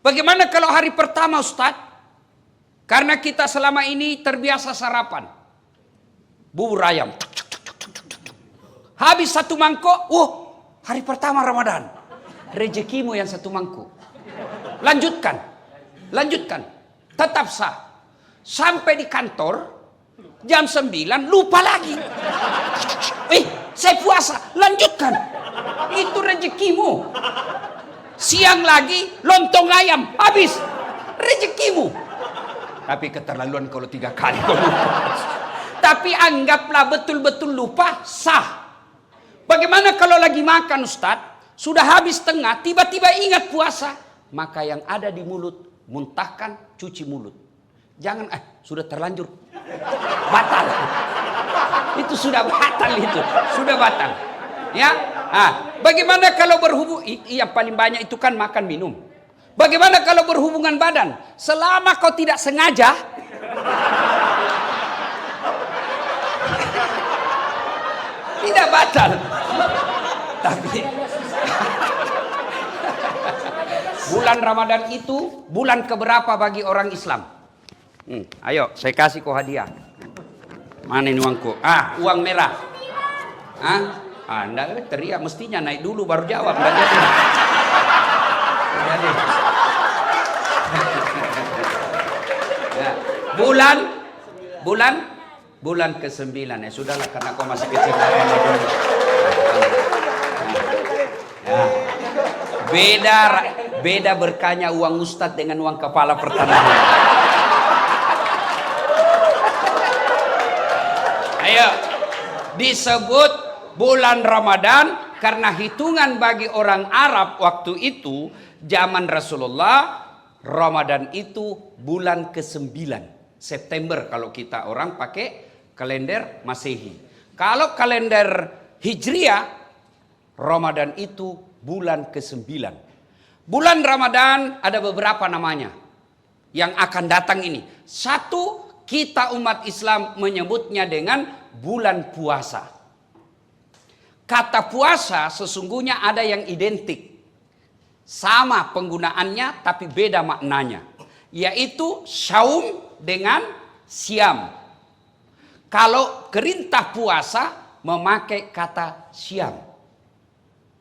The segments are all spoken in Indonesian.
Bagaimana kalau hari pertama Ustadz? Karena kita selama ini terbiasa sarapan. Bubur ayam. Habis satu mangkok, hari pertama Ramadan. Rezekimu yang satu mangkok. Lanjutkan. Tetap sah. Sampai di kantor, jam 9, lupa lagi. Saya puasa, lanjutkan. Itu rezekimu. Siang lagi, lontong ayam, habis. Rezekimu. Tapi keterlaluan kalau 3 kali kau lupa. Tapi anggaplah betul-betul lupa, sah. Bagaimana kalau lagi makan Ustadz, sudah habis tengah, tiba-tiba ingat puasa. Maka yang ada di mulut, muntahkan, cuci mulut. Jangan, sudah terlanjur. Batal. Itu sudah batal itu. Sudah batal. Ya. Bagaimana kalau berhubung, yang paling banyak itu kan makan minum. Bagaimana kalau berhubungan badan? Selama kau tidak sengaja, tidak batal. Tapi bulan Ramadan itu bulan keberapa bagi orang Islam? Ayo, saya kasih kau hadiah. Mana ini uangku? Uang merah. Anda teriak, mestinya naik dulu baru jawab. Jadi. Bulan ke-9 ya sudahlah karena kau masih kecil. Beda berkahnya uang ustadz dengan uang kepala pertanahan. Ayo, disebut bulan Ramadan karena hitungan bagi orang Arab waktu itu zaman Rasulullah, Ramadan itu bulan ke-9 September kalau kita orang pakai kalender Masehi. Kalau kalender Hijriah, Ramadan itu bulan ke-9. Bulan Ramadan ada beberapa namanya yang akan datang ini. Satu, kita umat Islam menyebutnya dengan bulan puasa. Kata puasa sesungguhnya ada yang identik. Sama penggunaannya tapi beda maknanya. Yaitu saum dengan siam. Kalau perintah puasa memakai kata siam.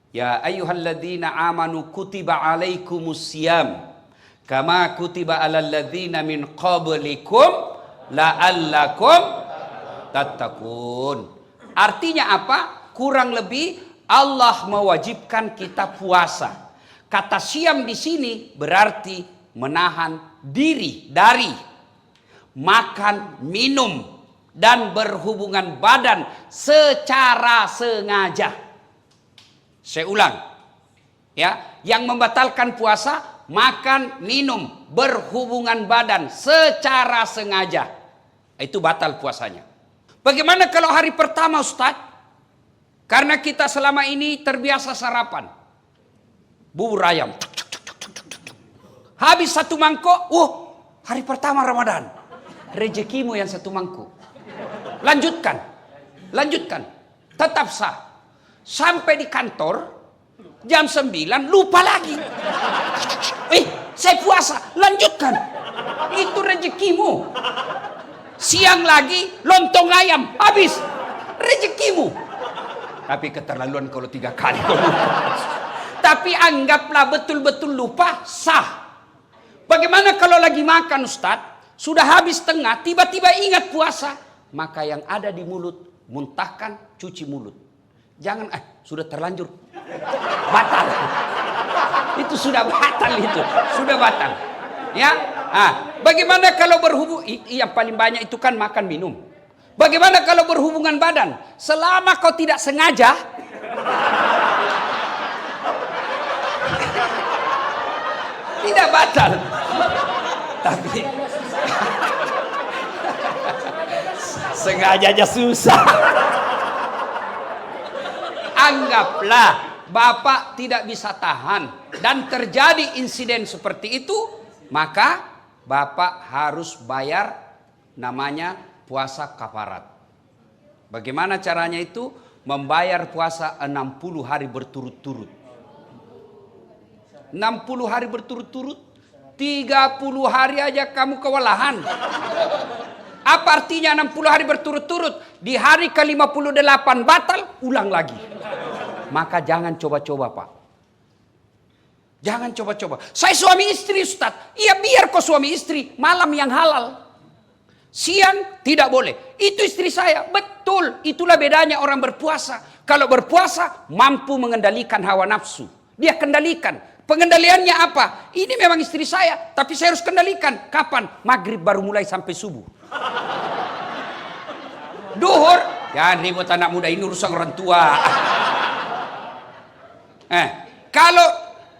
Ya ayyuhalladzina amanu kutiba alaikumus siam. Kama kutiba alal ladzina min qablikum la'allakum tattaqun. Artinya apa? Kurang lebih Allah mewajibkan kita puasa. Kata siam di sini berarti menahan diri dari makan, minum dan berhubungan badan secara sengaja. Saya ulang. Ya, yang membatalkan puasa makan, minum, berhubungan badan secara sengaja. Itu batal puasanya. Bagaimana kalau hari pertama Ustadz? Karena kita selama ini terbiasa sarapan. Bubur ayam. Habis satu mangkok, hari pertama Ramadan. Rezekimu yang satu mangkok. Lanjutkan. Tetap sah. Sampai di kantor, jam 9, lupa lagi. Saya puasa, lanjutkan. Itu rezekimu. Siang lagi, lontong ayam, habis. Rezekimu. Tapi keterlaluan kalau 3 kali kau lupa. Tapi anggaplah betul-betul lupa, sah. Bagaimana kalau lagi makan Ustadz, sudah habis tengah, tiba-tiba ingat puasa. Maka yang ada di mulut, muntahkan, cuci mulut. Jangan, sudah terlanjur. Batal. Itu sudah batal itu. Sudah batal. Ya. Bagaimana kalau berhubung, yang paling banyak itu kan makan minum. Bagaimana kalau berhubungan badan? Selama kau tidak sengaja, tidak batal. Tapi sengaja aja susah. Anggaplah Bapak tidak bisa tahan dan terjadi insiden seperti itu, maka Bapak harus bayar namanya puasa kafarat. Bagaimana caranya itu? Membayar puasa 60 hari berturut-turut. 60 hari berturut-turut 30 hari aja kamu kewalahan. Apa artinya 60 hari berturut-turut? Di hari ke-58 batal, ulang lagi. Maka jangan coba-coba, Pak. Jangan coba-coba. Saya suami istri, Ustaz. Iya, biar kau suami istri. Malam yang halal. Siang tidak boleh. Itu istri saya. Betul. Itulah bedanya orang berpuasa. Kalau berpuasa, mampu mengendalikan hawa nafsu. Dia kendalikan. Pengendaliannya apa? Ini memang istri saya. Tapi saya harus kendalikan. Kapan? Maghrib baru mulai sampai subuh. Duhur. Ya, ribut anak muda. Ini urusan orang tua. Kalau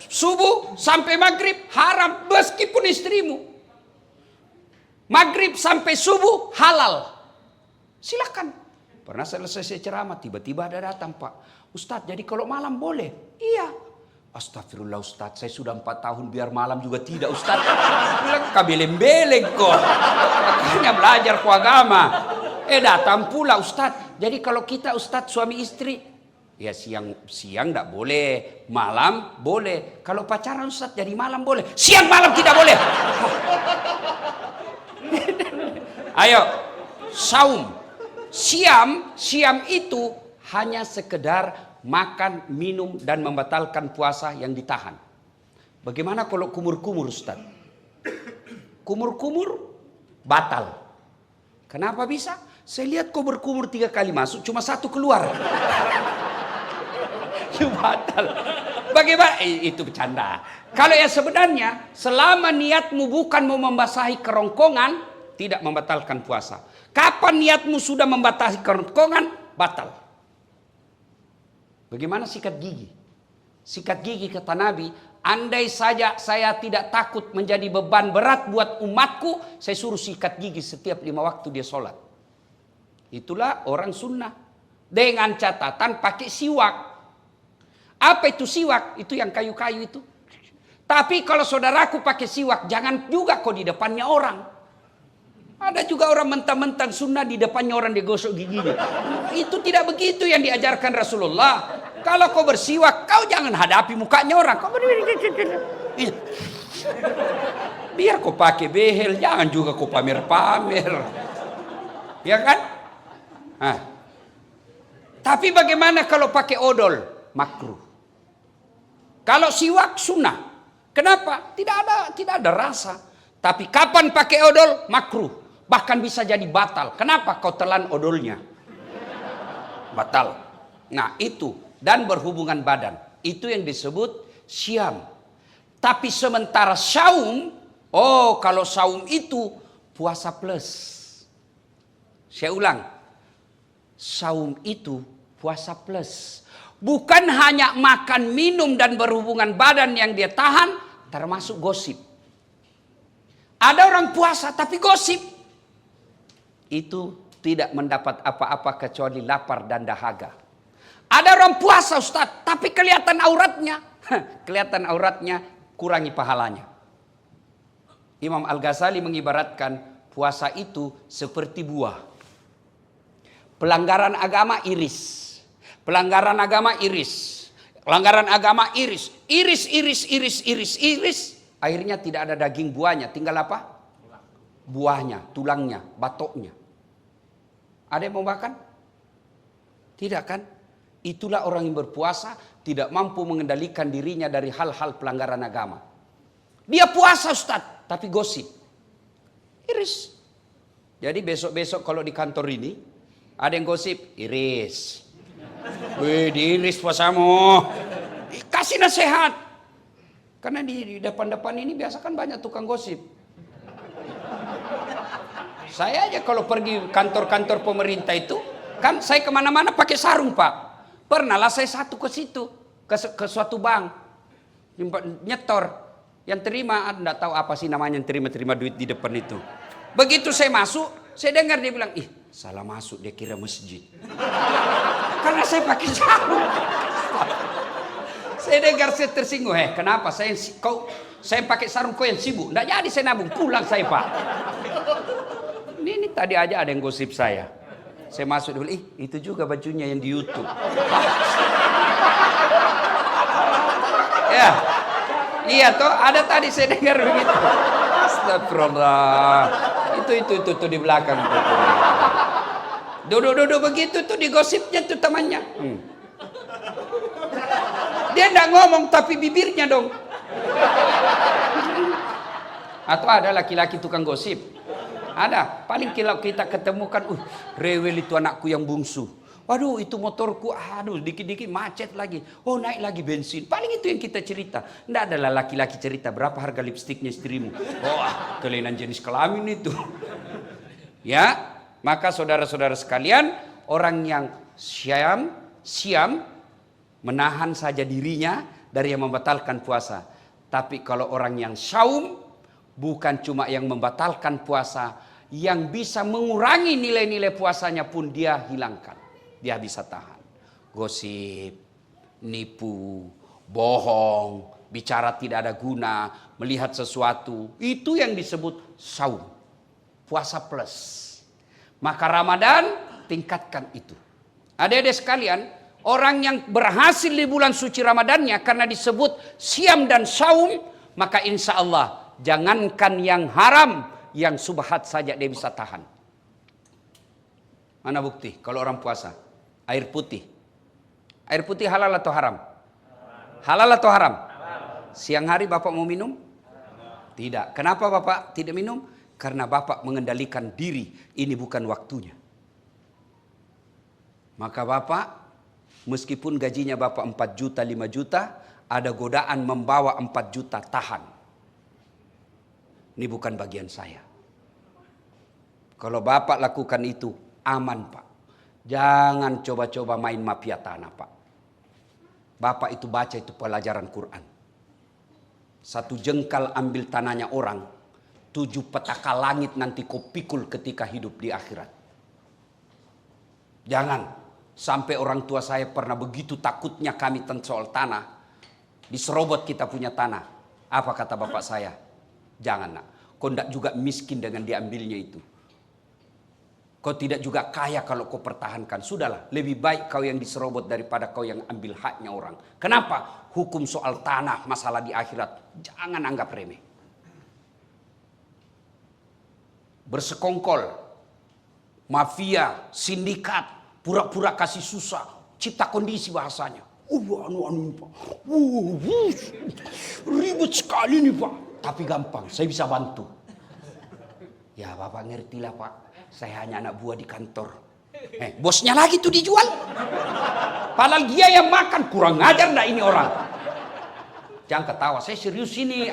subuh sampai maghrib haram meskipun istrimu. Maghrib sampai subuh halal. Silakan. Pernah selesai saya ceramah tiba-tiba ada datang, Pak Ustadz, jadi kalau malam boleh? Iya. Astagfirullah Ustadz, saya sudah 4 tahun biar malam juga tidak Ustadz. Bilang kabeleng-beleng kok. Makanya belajar ku agama. Datang pula Ustadz. Jadi kalau kita Ustadz suami istri, ya siang enggak boleh, malam boleh. Kalau pacaran Ustaz jadi malam boleh, siang malam tidak boleh. Ayo, saum. Siam itu hanya sekedar makan, minum dan membatalkan puasa yang ditahan. Bagaimana kalau kumur-kumur Ustaz? Kumur-kumur batal. Kenapa bisa? Saya lihat kau berkumur 3 kali masuk, cuma 1 keluar. Itu batal. Bagaimana? Itu bercanda. Kalau yang sebenarnya, selama niatmu bukan mau membasahi kerongkongan, tidak membatalkan puasa. Kapan niatmu sudah membasahi kerongkongan, batal. Bagaimana sikat gigi? Sikat gigi kata Nabi, andai saja saya tidak takut menjadi beban berat buat umatku, saya suruh sikat gigi setiap 5 waktu dia sholat. Itulah orang sunnah. Dengan catatan pakai siwak. Apa itu siwak? Itu yang kayu-kayu itu. Tapi kalau saudaraku pakai siwak, jangan juga kok di depannya orang. Ada juga orang mentang-mentang sunnah di depannya orang digosok giginya. Itu tidak begitu yang diajarkan Rasulullah. Kalau kau bersiwak, kau jangan hadapi mukanya orang. Kau biar kau pakai behel, jangan juga kau pamer-pamer. Ya kan? Tapi bagaimana kalau pakai odol? Makruh. Kalau siwak sunnah. Kenapa? Tidak ada rasa. Tapi kapan pakai odol? Makruh. Bahkan bisa jadi batal. Kenapa? Kau telan odolnya. Batal. Nah itu. Dan berhubungan badan. Itu yang disebut syam. Tapi sementara saum. Kalau saum itu puasa plus. Saya ulang. Saum itu puasa plus. Bukan hanya makan, minum, dan berhubungan badan yang dia tahan, termasuk gosip. Ada orang puasa tapi gosip. Itu tidak mendapat apa-apa kecuali lapar dan dahaga. Ada orang puasa Ustaz, tapi kelihatan auratnya. Kelihatan auratnya, kurangi pahalanya. Imam Al-Ghazali mengibaratkan puasa itu seperti buah. Pelanggaran agama iris. Pelanggaran agama iris. Pelanggaran agama iris. Iris. Akhirnya tidak ada daging buahnya. Tinggal apa? Buahnya, tulangnya, batoknya. Ada yang mau makan? Tidak kan? Itulah orang yang berpuasa tidak mampu mengendalikan dirinya dari hal-hal pelanggaran agama. Dia puasa Ustaz, tapi gosip. Iris. Jadi besok-besok kalau di kantor ini ada yang gosip, iris. Wih, diiris puasamu. Kasih nasihat. Karena di depan-depan ini biasa kan banyak tukang gosip. Saya aja kalau pergi kantor-kantor pemerintah itu, kan saya kemana-mana pakai sarung Pak. Pernah lah saya satu ke situ, ke suatu bank. Nyetor. Yang terima, enggak tahu apa sih namanya yang terima duit di depan itu. Begitu saya masuk, saya dengar dia bilang, salah masuk, dia kira masjid. Karena saya pakai sarung. Saya dengar saya tersinggung. Kenapa? Saya pakai sarung, kau yang sibuk. Nggak jadi saya nabung, pulang saya Pak. Ini tadi aja ada yang gosip saya. Saya masuk dulu, itu juga bajunya yang di YouTube. Ya. Iya toh, ada tadi saya dengar begitu. Astagfirullah. Itu di belakang tuh. Duduk begitu tuh di gosipnya tuh temannya. Dia enggak ngomong tapi bibirnya dong. Atau ada laki-laki tukang gosip. Ada. Paling kalau kita ketemukan, rewel itu anakku yang bungsu. Waduh, itu motorku, aduh, dikit-dikit macet lagi. Oh, naik lagi bensin. Paling itu yang kita cerita. Nggak adalah laki-laki cerita berapa harga lipstiknya istrimu. Oh, kelainan jenis kelamin itu. Ya, maka saudara-saudara sekalian, orang yang siam menahan saja dirinya dari yang membatalkan puasa. Tapi kalau orang yang syaum, bukan cuma yang membatalkan puasa, yang bisa mengurangi nilai-nilai puasanya pun dia hilangkan. Dia bisa tahan. Gosip, nipu, bohong, bicara tidak ada guna, melihat sesuatu. Itu yang disebut saum. Puasa plus. Maka Ramadan tingkatkan itu. Adik-adik sekalian, orang yang berhasil di bulan suci Ramadannya karena disebut siam dan saum, maka insya Allah jangankan yang haram, yang subhat saja dia bisa tahan. Mana bukti kalau orang puasa? Air putih. Air putih halal atau haram? Halal atau haram? Siang hari Bapak mau minum? Tidak. Kenapa Bapak tidak minum? Karena Bapak mengendalikan diri. Ini bukan waktunya. Maka Bapak, meskipun gajinya Bapak 4 juta, 5 juta, ada godaan membawa 4 juta, tahan. Ini bukan bagian saya. Kalau Bapak lakukan itu, aman Pak. Jangan coba-coba main mafia tanah Pak. Bapak itu baca itu pelajaran Quran. 1 jengkal ambil tanahnya orang, 7 petaka langit nanti kau pikul ketika hidup di akhirat. Jangan sampai orang tua saya pernah begitu takutnya kami tentang soal tanah. Diserobot kita punya tanah. Apa kata bapak saya? Jangan nak. Kau tidak juga miskin dengan diambilnya itu. Kau tidak juga kaya kalau kau pertahankan. Sudahlah, lebih baik kau yang diserobot daripada kau yang ambil haknya orang. Kenapa? Hukum soal tanah, masalah di akhirat. Jangan anggap remeh. Bersekongkol, mafia, sindikat, pura-pura kasih susah, cipta kondisi bahasanya. Pak. Ribet sekali nih Pak. Tapi gampang, saya bisa bantu. Ya Bapak ngertilah Pak. Saya hanya anak buah di kantor. Bosnya lagi tuh dijual. Padahal dia yang makan. Kurang ajar enggak ini orang. Jangan ketawa, saya serius ini.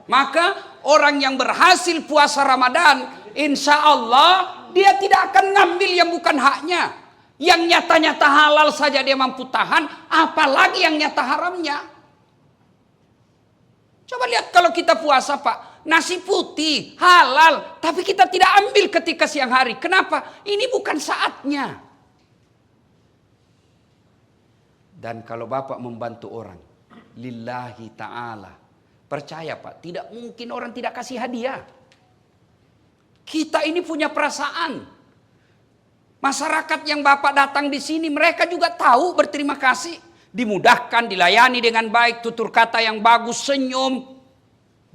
Maka orang yang berhasil puasa Ramadan, insya Allah dia tidak akan ngambil yang bukan haknya. Yang nyata-nyata halal saja dia mampu tahan, apalagi yang nyata haramnya. Coba lihat kalau kita puasa Pak. Nasi putih, halal, tapi kita tidak ambil ketika siang hari. Kenapa? Ini bukan saatnya. Dan kalau Bapak membantu orang, lillahi ta'ala, percaya Pak, tidak mungkin orang tidak kasih hadiah. Kita ini punya perasaan. Masyarakat yang Bapak datang di sini, mereka juga tahu berterima kasih. Dimudahkan, dilayani dengan baik, tutur kata yang bagus, senyum.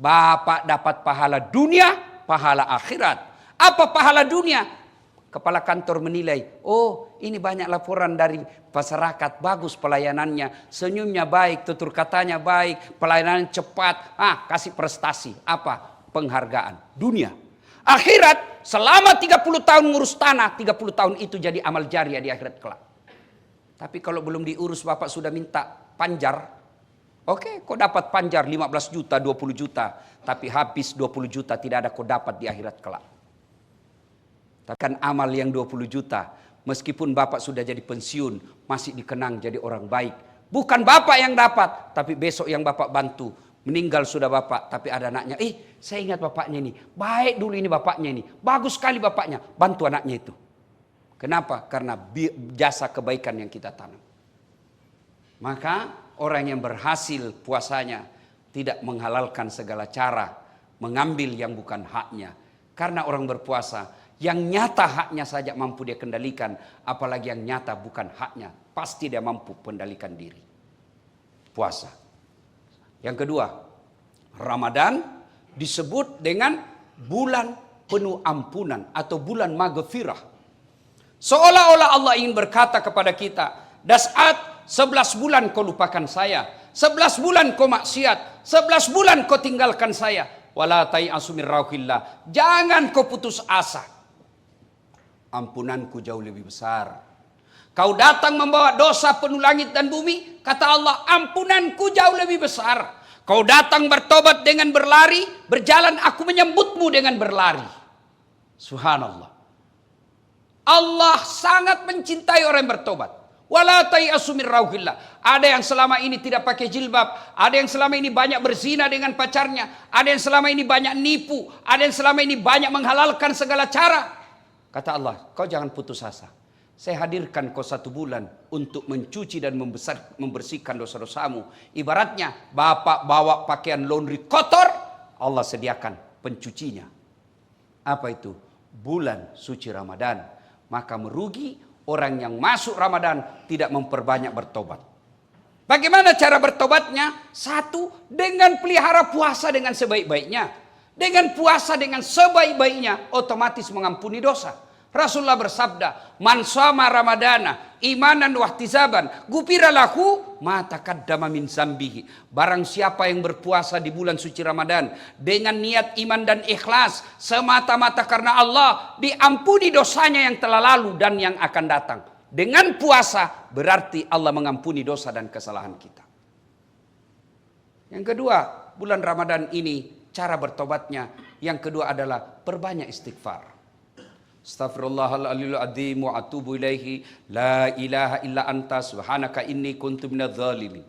Bapak dapat pahala dunia, pahala akhirat. Apa pahala dunia? Kepala kantor menilai, oh ini banyak laporan dari masyarakat, bagus pelayanannya, senyumnya baik, tutur katanya baik, pelayanan cepat, kasih prestasi. Apa? Penghargaan. Dunia. Akhirat, selama 30 tahun ngurus tanah, 30 tahun itu jadi amal jariah di akhirat kelak. Tapi kalau belum diurus Bapak sudah minta panjar, oke, kau dapat panjar 15 juta, 20 juta. Tapi habis 20 juta tidak ada kau dapat di akhirat kelak. Tapi kan amal yang 20 juta. Meskipun Bapak sudah jadi pensiun, masih dikenang jadi orang baik. Bukan Bapak yang dapat, tapi besok yang Bapak bantu. Meninggal sudah Bapak, tapi ada anaknya. Saya ingat bapaknya ini. Baik dulu ini bapaknya ini. Bagus sekali bapaknya. Bantu anaknya itu. Kenapa? Karena jasa kebaikan yang kita tanam. Maka orang yang berhasil puasanya tidak menghalalkan segala cara, mengambil yang bukan haknya. Karena orang berpuasa, yang nyata haknya saja mampu dia kendalikan, apalagi yang nyata bukan haknya, pasti dia mampu kendalikan diri. Puasa. Yang kedua, Ramadan disebut dengan bulan penuh ampunan atau bulan maghfirah. Seolah-olah Allah ingin berkata kepada kita, Das'at 11 bulan kau lupakan saya, 11 bulan kau maksiat, 11 bulan kau tinggalkan saya. Wala tai'asu min rauhillah. Jangan kau putus asa. Ampunanku jauh lebih besar. Kau datang membawa dosa penuh langit dan bumi, kata Allah, ampunanku jauh lebih besar. Kau datang bertobat dengan berlari, berjalan aku menyambutmu dengan berlari. Subhanallah. Allah sangat mencintai orang yang bertobat. Wala tai'asu min rauhillah. Ada yang selama ini tidak pakai jilbab, ada yang selama ini banyak berzina dengan pacarnya, ada yang selama ini banyak nipu, ada yang selama ini banyak menghalalkan segala cara. Kata Allah, kau jangan putus asa. Saya hadirkan kau 1 bulan untuk mencuci dan membersihkan dosa-dosamu. Ibaratnya bapak bawa pakaian laundry kotor, Allah sediakan pencucinya. Apa itu? Bulan suci Ramadan. Maka merugi orang yang masuk Ramadan tidak memperbanyak bertobat. Bagaimana cara bertobatnya? 1, dengan pelihara puasa dengan sebaik-baiknya. Dengan puasa dengan sebaik-baiknya otomatis mengampuni dosa. Rasulullah bersabda, "Man shama Ramadana imanan wahtisaban, ghufira lahu ma taqaddama min zambihi." Barang siapa yang berpuasa di bulan suci Ramadan dengan niat iman dan ikhlas semata-mata karena Allah, diampuni dosanya yang telah lalu dan yang akan datang. Dengan puasa berarti Allah mengampuni dosa dan kesalahan kita. Yang kedua, bulan Ramadan ini cara bertobatnya yang kedua adalah perbanyak istighfar. Astaghfirullahaladzim adzim wa atubu ilaihi la ilaha illa anta subhanaka inni kuntu minadz zalimin.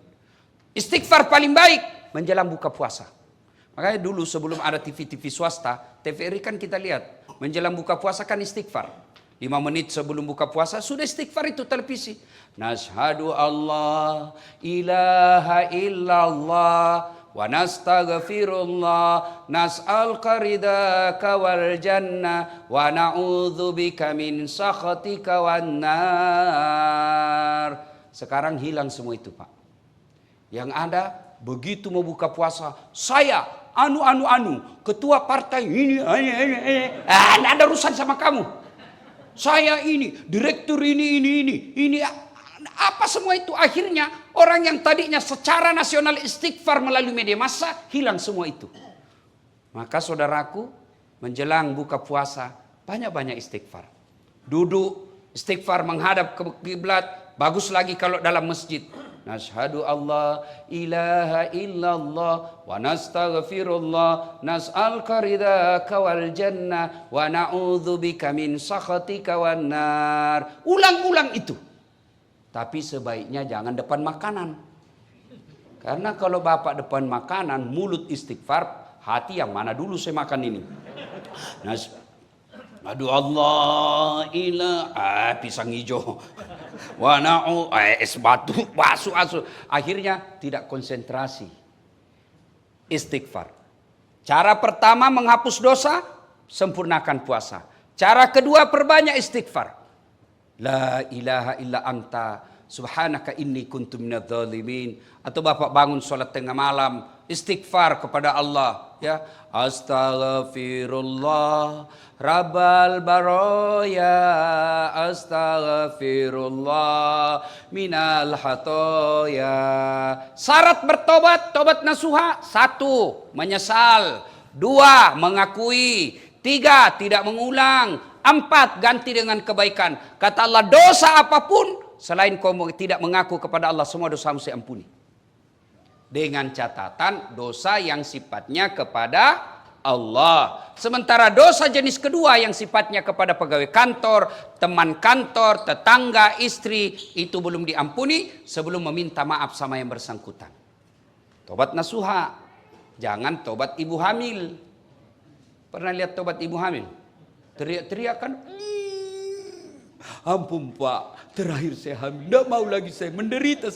Istighfar paling baik menjelang buka puasa. Makanya dulu sebelum ada TV-TV swasta, TVRI kan kita lihat menjelang buka puasa kan istighfar. 5 menit sebelum buka puasa sudah istighfar itu televisi. Nashhadu Allah ilaha illallah wa nastaghfirullah nas'aluka ridaka wal jannah wa na'udzubika min sakhatika wan nar. Sekarang hilang semua itu, Pak. Yang ada begitu mau buka puasa, saya ketua partai ini enggak ada urusan sama kamu. Saya ini direktur ini apa semua itu. Akhirnya orang yang tadinya secara nasional istighfar melalui media massa hilang semua itu. Maka saudaraku, menjelang buka puasa banyak-banyak istighfar. Duduk istighfar menghadap ke kiblat, bagus lagi kalau dalam masjid. Nashhadu Allah ilaha illallah wa nastaghfirullah nas'aluka ridaka wal jannah wa na'udzubika min sakhatika wan nar. Ulang-ulang itu. Tapi sebaiknya jangan depan makanan. Karena kalau bapak depan makanan, mulut istighfar, hati yang mana dulu saya makan ini. Aduh Allah ilah pisang hijau. Wana'u es batu asu. Akhirnya tidak konsentrasi. Istighfar. Cara pertama menghapus dosa, sempurnakan puasa. Cara kedua perbanyak istighfar. La ilaha illa anta subhanaka inni kuntu minadz zalimin. Atau bapak bangun sholat tengah malam, istighfar kepada Allah, ya. Astaghfirullah rabbal baraya, astaghfirullah minal hatoya. Syarat bertobat, tobat nasuha: 1, menyesal; 2, mengakui; 3, tidak mengulang; 4, ganti dengan kebaikan. Kata Allah, dosa apapun selain kau tidak mengaku kepada Allah, semua dosamu saya ampuni. Dengan catatan dosa yang sifatnya kepada Allah. Sementara dosa jenis kedua yang sifatnya kepada pegawai kantor, teman kantor, tetangga, istri, itu belum diampuni sebelum meminta maaf sama yang bersangkutan. Tobat nasuha. Jangan tobat ibu hamil. Pernah lihat tobat ibu hamil? Teriak-teriak kan? Ampun Pak, terakhir saya hamil, tidak mau lagi saya menderita.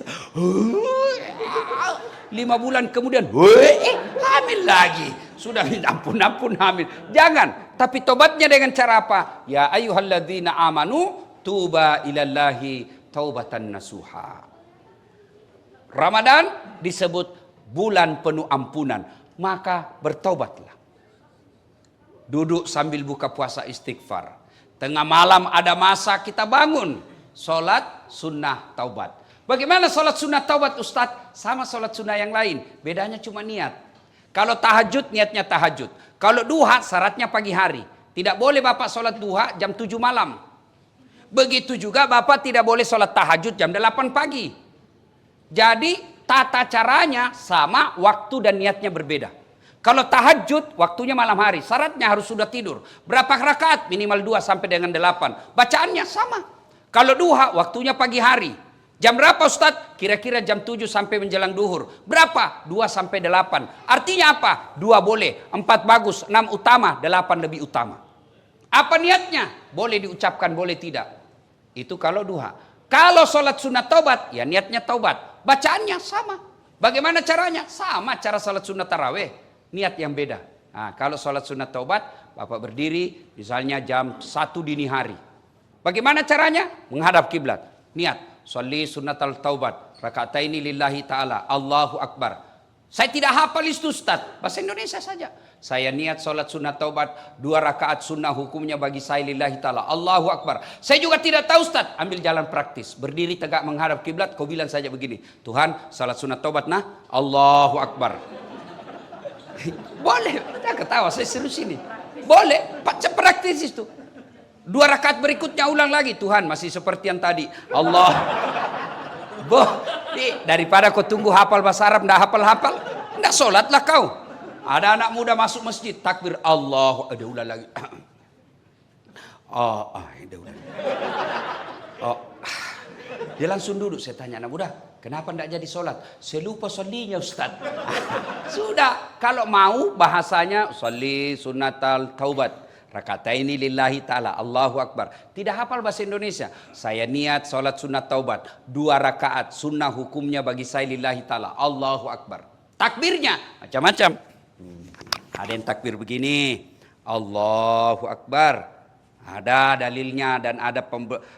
5 bulan kemudian, hamil lagi. Sudah minta ampun hamil. Jangan, tapi tobatnya dengan cara apa? Ya ayyuhalladzina amanu tuba ilallahi taubatan nasuha. Ramadan disebut bulan penuh ampunan, maka bertobatlah. Duduk sambil buka puasa istighfar. Tengah malam ada masa kita bangun, sholat sunnah taubat. Bagaimana sholat sunnah taubat Ustadz? Sama sholat sunnah yang lain, bedanya cuma niat. Kalau tahajud niatnya tahajud. Kalau duha syaratnya pagi hari. Tidak boleh Bapak sholat duha jam 7 malam. Begitu juga Bapak tidak boleh sholat tahajud jam 8 pagi. Jadi tata caranya sama, waktu dan niatnya berbeda. Kalau tahajud waktunya malam hari, syaratnya harus sudah tidur. Berapa rakaat? Minimal 2 sampai dengan 8. Bacaannya sama. Kalau duha waktunya pagi hari. Jam berapa Ustadz? Kira-kira jam 7 sampai menjelang duhur. Berapa? 2 sampai 8. Artinya apa? 2 boleh, 4 bagus, 6 utama, 8 lebih utama. Apa niatnya? Boleh diucapkan, boleh tidak. Itu kalau duha. Kalau sholat sunat taubat, ya niatnya taubat. Bacaannya sama. Bagaimana caranya? Sama cara sholat sunat taraweh. Niat yang beda. Nah, kalau sholat sunat taubat, Bapak berdiri misalnya jam 1 dini hari. Bagaimana caranya? Menghadap kiblat. Niat. Sholli sunnatal taubat. Raka'ataini lillahi ta'ala. Allahu Akbar. Saya tidak hafal itu Ustaz. Bahasa Indonesia saja. Saya niat sholat sunat taubat. 2 rakaat sunnah hukumnya bagi saya lillahi ta'ala. Allahu Akbar. Saya juga tidak tahu Ustaz. Ambil jalan praktis. Berdiri tegak menghadap kiblat. Kau bilang saja begini. Tuhan sholat sunat taubat nah. Allahu Akbar. Boleh. Tidak ketawa. Saya serius ini. Boleh. Praktis itu. 2 rakaat berikutnya ulang lagi. Tuhan masih seperti yang tadi. Allah. Daripada kau tunggu hafal bahasa Arab, ndak hafal-hafal, ndak sholatlah kau. Ada anak muda masuk masjid, takbir Allah, ada ulang lagi. Ada ulang. Dia langsung duduk. Saya tanya anak muda, kenapa ndak jadi sholat? Saya lupa sholinya Ustaz. Sudah, kalau mau bahasanya sholli sunnatal taubat. Rakataini lillahi ta'ala. Allahu Akbar. Tidak hafal bahasa Indonesia. Saya niat sholat sunat taubat. 2 rakaat. Sunnah hukumnya bagi saya lillahi ta'ala. Allahu Akbar. Takbirnya macam-macam. Ada yang takbir begini. Allahu Akbar. Ada dalilnya dan ada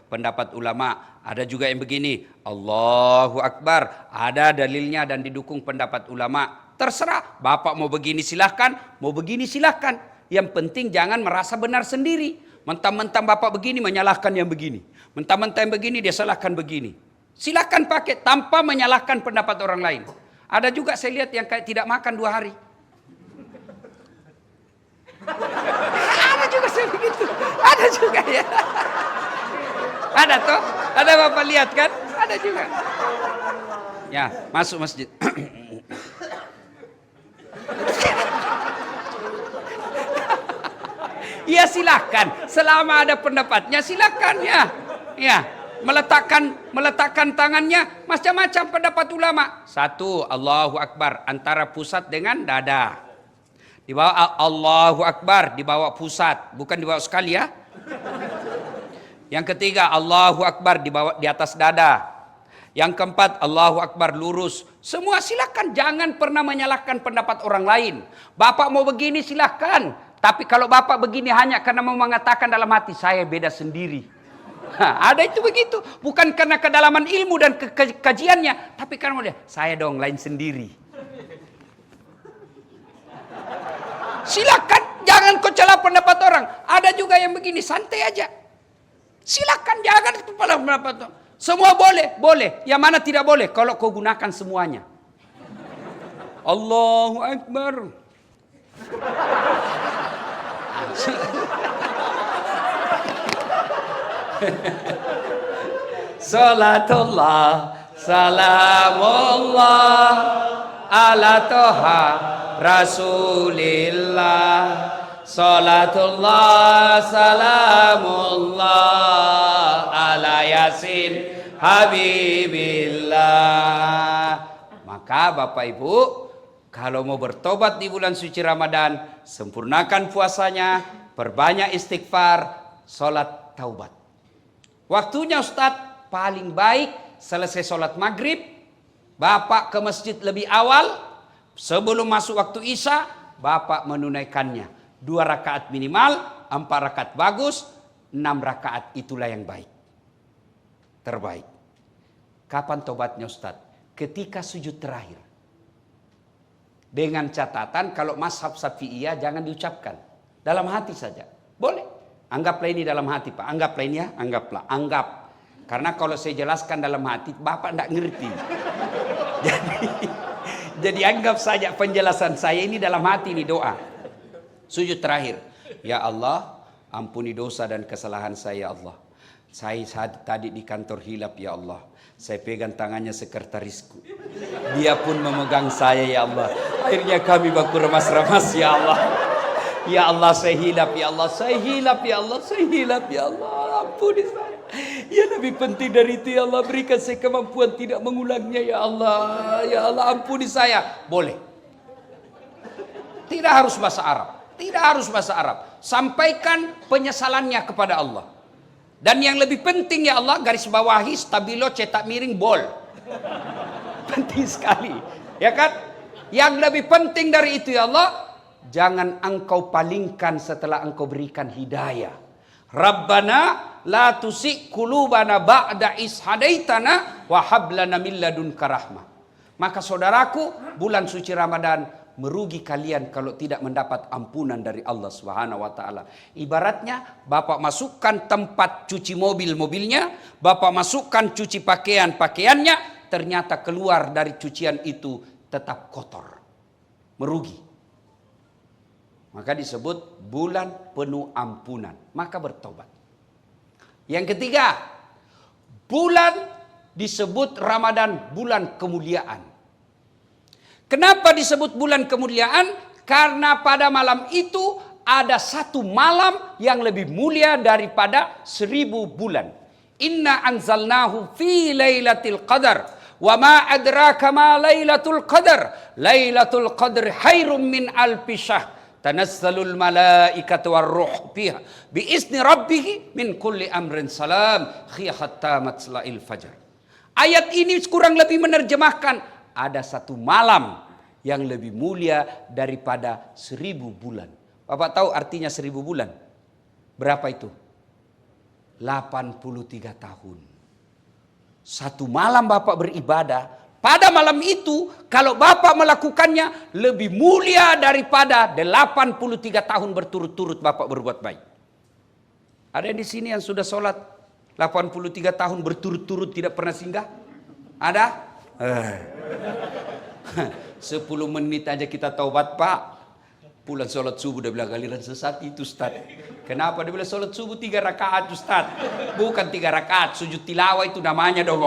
pendapat ulama. Ada juga yang begini. Allahu Akbar. Ada dalilnya dan didukung pendapat ulama. Terserah. Bapak mau begini silahkan. Mau begini silahkan. Yang penting jangan merasa benar sendiri. Mentang-mentang Bapak begini menyalahkan yang begini. Mentang-mentang yang begini dia salahkan begini. Silakan pakai tanpa menyalahkan pendapat orang lain. Ada juga saya lihat yang kayak tidak makan 2 hari. Ada juga saya begitu. Ada juga ya. Ada toh? Ada Bapak lihat kan? Ada juga. Ya, masuk masjid. Ya silakan, selama ada pendapatnya silakan ya. Ya, meletakkan tangannya macam-macam pendapat ulama. 1, Allahu Akbar antara pusat dengan dada. Di bawah Allahu Akbar di bawah pusat, bukan di bawah sekali ya. Yang ketiga Allahu Akbar di atas dada. Yang keempat Allahu Akbar lurus. Semua silakan, jangan pernah menyalahkan pendapat orang lain. Bapak mau begini silakan. Tapi kalau Bapak begini hanya karena mau mengatakan dalam hati, saya beda sendiri. Ada itu begitu. Bukan karena kedalaman ilmu dan kajiannya. Tapi karena saya dong lain sendiri. Silakan. Jangan kau celah pendapat orang. Ada juga yang begini. Santai aja. Silakan. Jangan kepala pendapat orang. Semua boleh. Boleh. Yang mana tidak boleh. Kalau kau gunakan semuanya. Allahu Akbar. Salatullah salamullah ala toha rasulillah. Salatullah salamullah ala yasin habibillah. Maka Bapak Ibu, kalau mau bertobat di bulan suci Ramadan, sempurnakan puasanya, perbanyak istighfar, sholat taubat. Waktunya Ustadz, paling baik selesai sholat maghrib, Bapak ke masjid lebih awal, sebelum masuk waktu Isya, Bapak menunaikannya. 2 rakaat minimal, 4 rakaat bagus, 6 rakaat itulah yang baik. Terbaik. Kapan tobatnya Ustadz? Ketika sujud terakhir. Dengan catatan kalau mazhab Syafi'iyah jangan diucapkan. Dalam hati saja. Boleh. Anggaplah ini dalam hati Pak. Anggaplah ini ya. Anggap. Karena kalau saya jelaskan dalam hati, Bapak tidak ngerti. Jadi anggap saja penjelasan saya ini dalam hati, ini doa. Sujud terakhir. Ya Allah, ampuni dosa dan kesalahan saya, Allah. Saya tadi di kantor hilap, ya Allah. Saya pegang tangannya sekretarisku. Dia pun memegang saya, ya Allah. Akhirnya kami baku remas-remas, ya Allah. Ya Allah, saya hilap, ya Allah. Saya hilap, ya Allah. Saya hilap, ya Allah. Ampuni saya. Ya lebih penting dari itu, ya Allah. Berikan saya kemampuan tidak mengulangnya, ya Allah. Ya Allah, ampuni saya. Boleh. Tidak harus bahasa Arab. Tidak harus bahasa Arab. Sampaikan penyesalannya kepada Allah. Dan yang lebih penting, ya Allah, garis bawahi, stabilo, cetak miring, bol. Penting sekali. Ya kan? Yang lebih penting dari itu, ya Allah, jangan engkau palingkan setelah engkau berikan hidayah. Rabbana la tusik qulubana ba'da is hadaitana wa hab lana min ladunka rahmah. Maka saudaraku, bulan suci Ramadan merugi kalian kalau tidak mendapat ampunan dari Allah Subhanahu wa taala. Ibaratnya Bapak masukkan tempat cuci mobilnya, Bapak masukkan cuci pakaiannya, ternyata keluar dari cucian itu tetap kotor. Merugi. Maka disebut bulan penuh ampunan. Maka bertobat. Yang ketiga, bulan disebut Ramadan bulan kemuliaan. Kenapa disebut bulan kemuliaan? Karena pada malam itu ada satu malam yang lebih mulia daripada 1000 bulan. Inna anzalnahu fi lailatul qadar. Wa ma adraka ma lailatul qadar. Lailatul qadr khairum min alfi syahr. Tanazzalul malaikatu warruh fiha biizni rabbih min kulli amrin salam hatta matla'il fajr. Ayat ini kurang lebih menerjemahkan ada satu malam yang lebih mulia daripada 1000 bulan. Bapak tahu artinya 1000 bulan? Berapa itu? 83 tahun. Satu malam Bapak beribadah. Pada malam itu, kalau Bapak melakukannya, lebih mulia daripada 83 tahun berturut-turut Bapak berbuat baik. Ada di sini yang sudah sholat 83 tahun berturut-turut tidak pernah singgah? Ada? 10 menit aja kita taubat Pak. Pulang sholat subuh dia bilang galiran sesat itu Ustaz. Kenapa dia bilang sholat subuh 3 rakaat Ustaz? Bukan 3 rakaat, sujud tilawah itu namanya dong.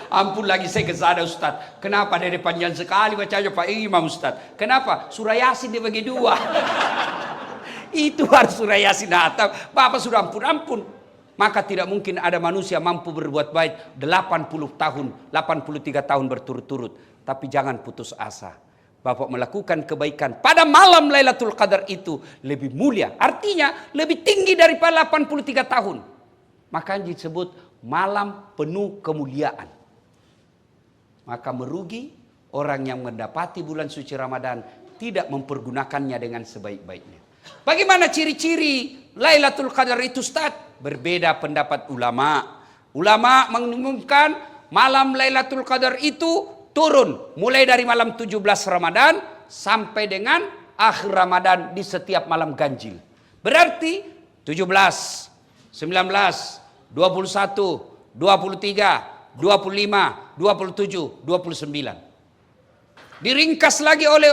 Ampun lagi saya kesana Ustaz. Kenapa dia panjang sekali bacanya Pak Imam Ustaz? Kenapa? Surah Yasin dia bagi 2. Itu harus surah Yasin datang. Bapak sudah ampun. Maka tidak mungkin ada manusia mampu berbuat baik 80 tahun, 83 tahun berturut-turut. Tapi jangan putus asa. Bapak melakukan kebaikan pada malam Lailatul Qadar itu lebih mulia. Artinya lebih tinggi daripada 83 tahun. Makanya disebut malam penuh kemuliaan. Maka merugi orang yang mendapati bulan suci Ramadan tidak mempergunakannya dengan sebaik-baiknya. Bagaimana ciri-ciri Lailatul Qadar itu Ustaz? Berbeda pendapat ulama. Ulama mengumumkan malam Lailatul Qadar itu turun mulai dari malam 17 Ramadan sampai dengan akhir Ramadan di setiap malam ganjil. Berarti 17, 19, 21, 23, 25, 27, 29. Diringkas lagi oleh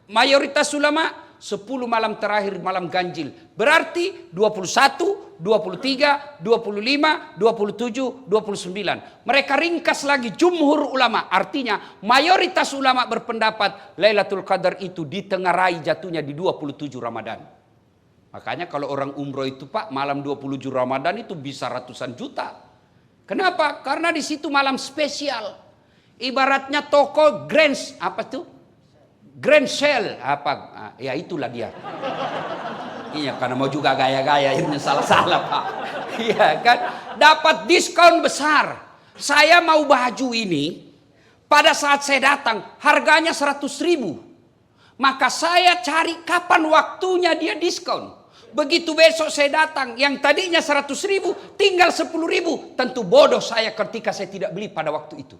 mayoritas ulama 10 malam terakhir malam ganjil. Berarti 21, 23, 25, 27, 29. Mereka ringkas lagi jumhur ulama. Artinya mayoritas ulama berpendapat Lailatul Qadar itu ditengarai jatuhnya di 27 Ramadan. Makanya kalau orang umroh itu Pak malam 27 Ramadan itu bisa ratusan juta. Kenapa? Karena di situ malam spesial. Ibaratnya toko Grand Sale ya itulah dia. Iya karena mau juga gaya-gaya ini salah-salah Pak. Iya kan? Dapat diskon besar. Saya mau baju ini pada saat saya datang harganya 100.000. Maka saya cari kapan waktunya dia diskon. Begitu besok saya datang, yang tadinya 100.000 tinggal 10.000. Tentu bodoh saya ketika saya tidak beli pada waktu itu.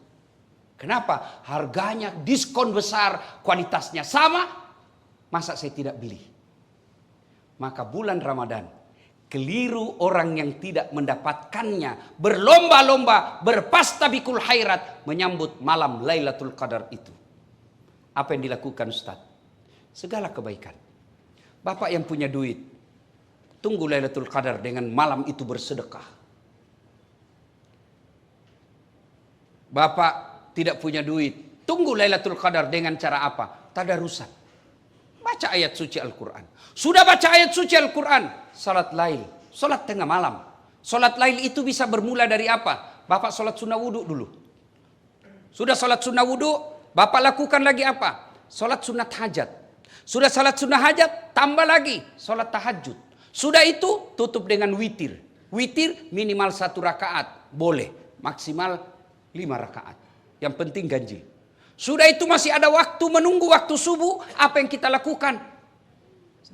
Kenapa? Harganya diskon besar, kualitasnya sama. Masa saya tidak beli? Maka bulan Ramadan, keliru orang yang tidak mendapatkannya, berlomba-lomba, berpastabikul khairat, menyambut malam Lailatul Qadar itu. Apa yang dilakukan Ustaz? Segala kebaikan. Bapak yang punya duit, tunggu Lailatul Qadar dengan malam itu bersedekah. Bapak tidak punya duit, tunggu Lailatul Qadar dengan cara apa? Tadarusan. Baca ayat suci Al-Quran. Sudah baca ayat suci Al-Quran, salat lail, salat tengah malam. Salat lail itu bisa bermula dari apa? Bapak salat sunnah wudhu dulu. Sudah salat sunnah wudhu, Bapak lakukan lagi apa? Salat sunat hajat. Sudah salat sunnah hajat, tambah lagi salat tahajud. Sudah itu tutup dengan witir. Witir minimal 1 rakaat. Boleh. Maksimal 5 rakaat. Yang penting ganjil. Sudah itu masih ada waktu menunggu waktu subuh. Apa yang kita lakukan?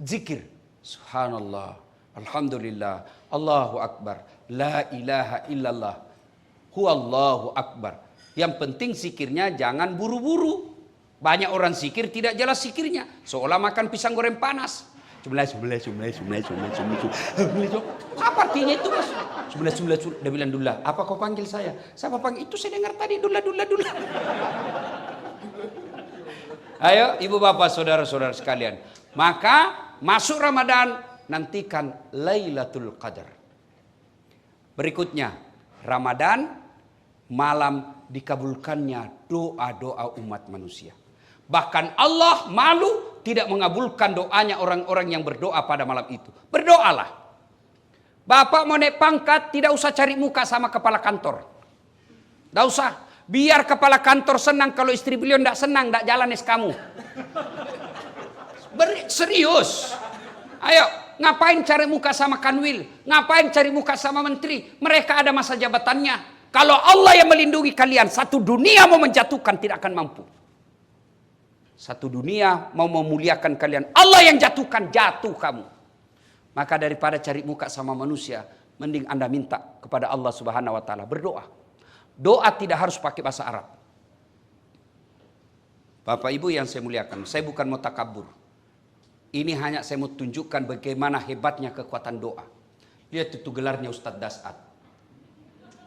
Zikir. Subhanallah. Alhamdulillah. Allahu Akbar. La ilaha illallah. Huwallahu Akbar. Yang penting zikirnya jangan buru-buru. Banyak orang zikir tidak jelas zikirnya. Seolah makan pisang goreng panas. Apa artinya itu mas? Dia bilang Dullah. Apa kau panggil saya? Siapa panggil? Itu saya dengar tadi Dullah. Ayo ibu bapak saudara-saudara sekalian. Maka masuk Ramadan, nantikan Lailatul Qadar. Berikutnya Ramadan, malam dikabulkannya doa-doa umat manusia. Bahkan Allah malu tidak mengabulkan doanya orang-orang yang berdoa pada malam itu. Berdoalah. Bapak mau naik pangkat, tidak usah cari muka sama kepala kantor. Tidak usah. Biar kepala kantor senang, kalau istri beliau tidak senang, tidak jalan kamu. Serius. Ayo, ngapain cari muka sama kanwil? Ngapain cari muka sama menteri? Mereka ada masa jabatannya. Kalau Allah yang melindungi kalian, satu dunia mau menjatuhkan tidak akan mampu. Satu dunia mau memuliakan kalian, Allah yang jatuhkan, jatuh kamu. Maka daripada cari muka sama manusia, mending Anda minta kepada Allah Subhanahu wa taala, berdoa. Doa tidak harus pakai bahasa Arab. Bapak Ibu yang saya muliakan, saya bukan mau takabur. Ini hanya saya mau tunjukkan bagaimana hebatnya kekuatan doa. Lihat itu gelarnya Ustadz Dasat.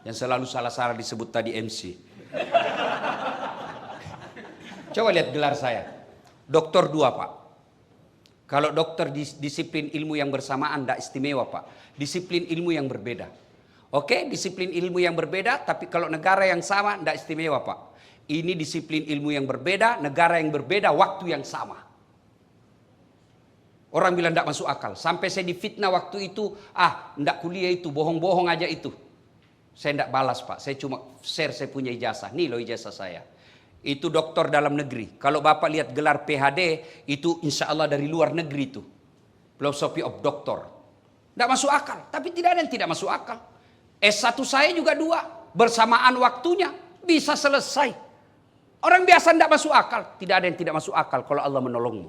Yang selalu salah-salah disebut tadi MC. Coba lihat gelar saya. Doktor 2 Pak. Kalau dokter disiplin ilmu yang bersamaan tidak istimewa Pak. Disiplin ilmu yang berbeda. Oke, disiplin ilmu yang berbeda, tapi kalau negara yang sama tidak istimewa Pak. Ini disiplin ilmu yang berbeda, negara yang berbeda, waktu yang sama. Orang bilang tidak masuk akal. Sampai saya difitnah waktu itu, tidak kuliah itu, bohong-bohong aja itu. Saya tidak balas Pak, saya cuma share saya punya ijazah. Nih loh ijazah saya. Itu doktor dalam negeri. Kalau Bapak lihat gelar PhD, itu insya Allah dari luar negeri itu. Philosophy of Doctor. Tidak masuk akal, tapi tidak ada yang tidak masuk akal. S1 saya juga 2, bersamaan waktunya, bisa selesai. Orang biasa tidak masuk akal, tidak ada yang tidak masuk akal kalau Allah menolongmu.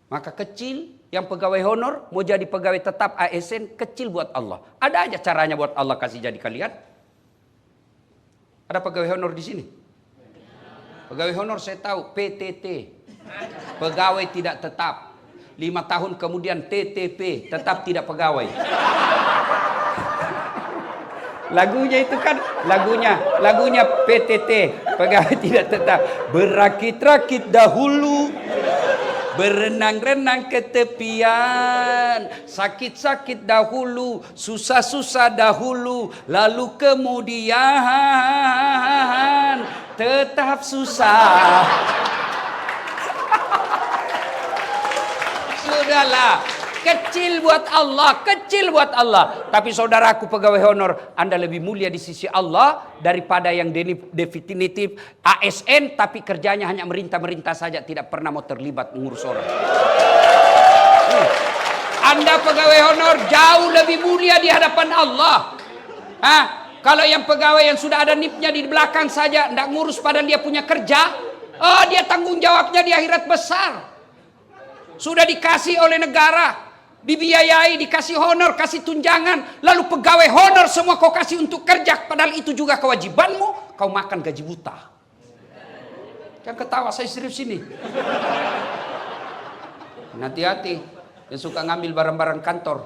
Maka kecil, yang pegawai honor, mau jadi pegawai tetap ASN, kecil buat Allah. Ada aja caranya buat Allah kasih jadi kalian. Ada pegawai honor di sini? Pegawai honor saya tahu, PTT. Pegawai tidak tetap. 5 tahun kemudian TTP, tetap tidak pegawai. Lagunya itu kan, lagunya PTT, pegawai tidak tetap. Berakit-rakit dahulu, berenang-renang ke tepian, sakit-sakit dahulu, susah-susah dahulu, lalu kemudian tetap susah. Sudahlah, kecil buat Allah, kecil buat Allah. Tapi saudaraku pegawai honor, Anda lebih mulia di sisi Allah daripada yang definitif ASN tapi kerjanya hanya merintah-merintah saja, tidak pernah mau terlibat mengurus orang. Anda pegawai honor jauh lebih mulia di hadapan Allah. Kalau yang pegawai yang sudah ada NIP-nya di belakang saja, tidak ngurus padahal dia punya kerja, dia tanggung jawabnya di akhirat besar. Sudah dikasih oleh negara. Dibiayai, dikasih honor, kasih tunjangan. Lalu pegawai honor semua kau kasih untuk kerja. Padahal itu juga kewajibanmu. Kau makan gaji buta. Jangan ketawa, saya serius ini. Hati-hati. Yang suka ngambil barang-barang kantor.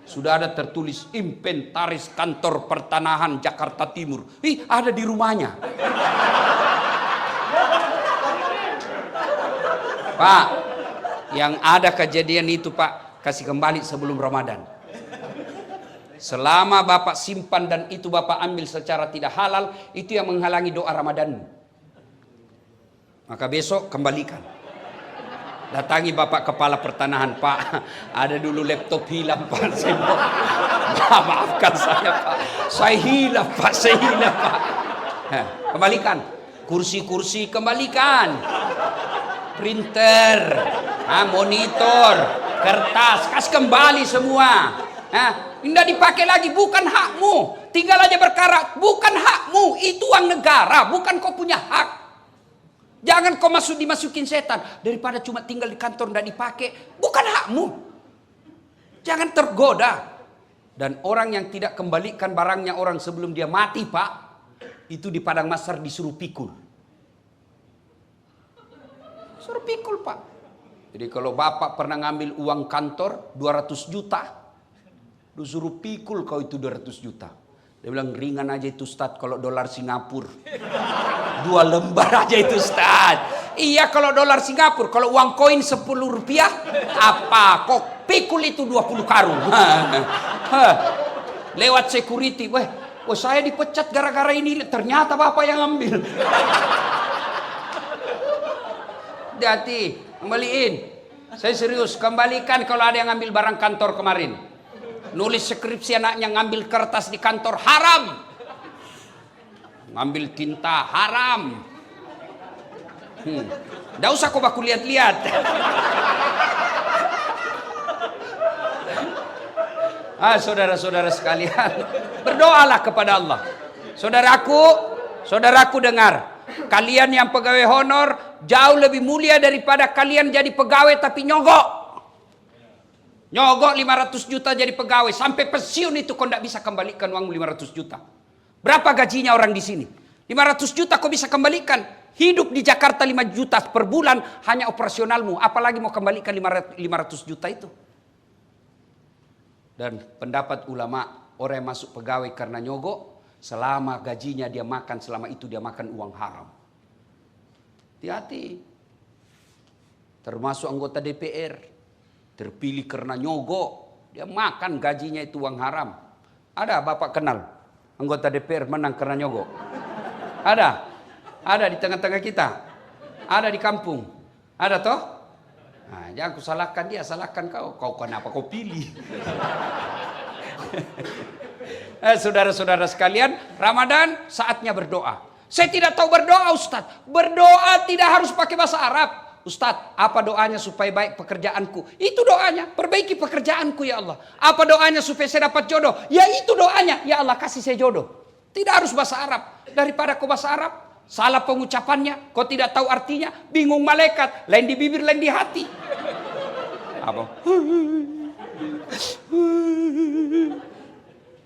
Sudah ada tertulis inventaris kantor pertanahan Jakarta Timur. Ada di rumahnya. Pak, yang ada kejadian itu Pak, kasih kembali sebelum Ramadan. Selama Bapak simpan dan itu Bapak ambil secara tidak halal, itu yang menghalangi doa Ramadanmu. Maka besok kembalikan. Datangi Bapak Kepala Pertanahan, Pak, ada dulu laptop hilang Pak. Maafkan saya Pak, saya hilang Pak, Pak. Kembalikan. Kursi-kursi kembalikan. Printer, monitor, kertas, kasih kembali semua. Tidak dipakai lagi, bukan hakmu. Tinggal aja berkarat, bukan hakmu. Itu uang negara, bukan kau punya hak. Jangan kau dimasukin setan. Daripada cuma tinggal di kantor tidak dipakai, bukan hakmu. Jangan tergoda. Dan orang yang tidak kembalikan barangnya orang sebelum dia mati Pak, itu di padang mahsyar disuruh pikul. Suruh pikul Pak. Jadi kalau Bapak pernah ngambil uang kantor 200 juta, disuruh pikul kau itu 200 juta. Dia bilang ringan aja itu Ustaz kalau dolar Singapura. 2 lembar aja itu Ustaz. Iya kalau dolar Singapura, kalau uang koin 10 rupiah, apa? Kok pikul itu 20 karung. Lewat security, saya dipecat gara-gara ini, ternyata Bapak yang ambil. Hati-hati, kembaliin. Saya serius, kembalikan kalau ada yang ngambil barang kantor kemarin. Nulis skripsi anaknya ngambil kertas di kantor haram. Ngambil tinta haram. Nggak usah kau baku lihat-lihat. Saudara-saudara sekalian, berdoalah kepada Allah. Saudaraku dengar. Kalian yang pegawai honor jauh lebih mulia daripada kalian jadi pegawai tapi nyogok. Nyogok 500 juta jadi pegawai. Sampai pensiun itu kau tidak bisa kembalikan uang 500 juta. Berapa gajinya orang di sini? 500 juta kau bisa kembalikan. Hidup di Jakarta 5 juta per bulan hanya operasionalmu. Apalagi mau kembalikan 500 juta itu. Dan pendapat ulama, orang yang masuk pegawai karena nyogok, selama gajinya dia makan, selama itu dia makan uang haram. Hati-hati. Termasuk anggota DPR. Terpilih karena nyogok. Dia makan gajinya itu uang haram. Ada Bapak kenal anggota DPR menang karena nyogok? Ada? Ada di tengah-tengah kita? Ada di kampung? Ada toh? Nah, jangan aku salahkan dia, salahkan kau. Kau kenapa kau pilih? Saudara-saudara sekalian, Ramadan saatnya berdoa. Saya tidak tahu berdoa Ustaz. Berdoa tidak harus pakai bahasa Arab. Ustaz, apa doanya supaya baik pekerjaanku? Itu doanya, perbaiki pekerjaanku ya Allah. Apa doanya supaya saya dapat jodoh? Ya itu doanya, ya Allah kasih saya jodoh. Tidak harus bahasa Arab. Daripada kau bahasa Arab, salah pengucapannya, kau tidak tahu artinya, bingung malaikat, lain di bibir, lain di hati. Apa?